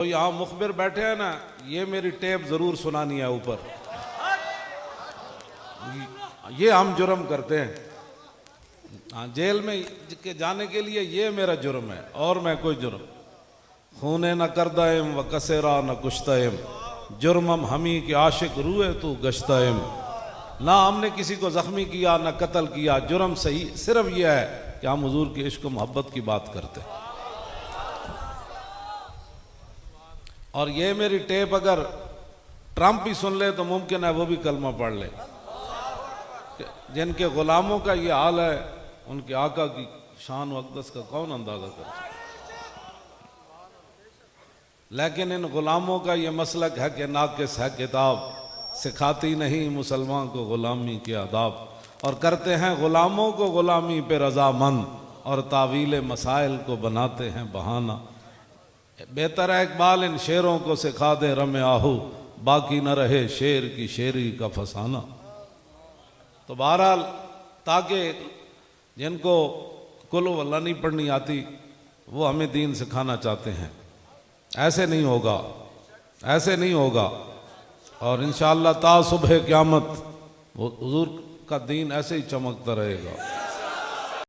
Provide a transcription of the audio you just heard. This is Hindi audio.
तो यहाँ मुखबिर बैठे हैं ना, ये मेरी टेप जरूर सुनानी है ऊपर। ये हम जुर्म करते हैं। हाँ, जेल में के जाने के लिए ये मेरा जुर्म है और मैं कोई जुर्म खूने न करदायम व कसेरा न कुश्तायम जुर्मम हमी के आशिक रूए तू गश्तायम। ना हमने किसी को जख्मी किया ना कत्ल किया, जुर्म सही सिर्फ यह है कि हम हुजूर की इश्क मोहब्बत की बात करते हैं। और ये मेरी टेप अगर ट्रंप ही सुन ले तो मुमकिन है वो भी कलमा पढ़ ले। जिनके गुलामों का ये हाल है उनके आका की शान व अक़दस का कौन अंदाजा कर सकता। लेकिन इन गुलामों का ये मसलक है कि नाक़िस है किताब, सिखाती नहीं मुसलमान को गुलामी के आदाब, और करते हैं गुलामों को गुलामी पे रजामंद और तावील मसाइल को बनाते हैं बहाना। बेहतर है इकबाल इन शेरों को सिखा दे रमे आहू, बाकी न रहे शेर की शेरी का फसाना। तो बहरहाल ताकि जिनको कुल वल्लाह नहीं पढ़नी आती वो हमें दीन सिखाना चाहते हैं। ऐसे नहीं होगा, ऐसे नहीं होगा। और इंशाअल्लाह ता सुबह क़यामत वो हुजूर का दीन ऐसे ही चमकता रहेगा।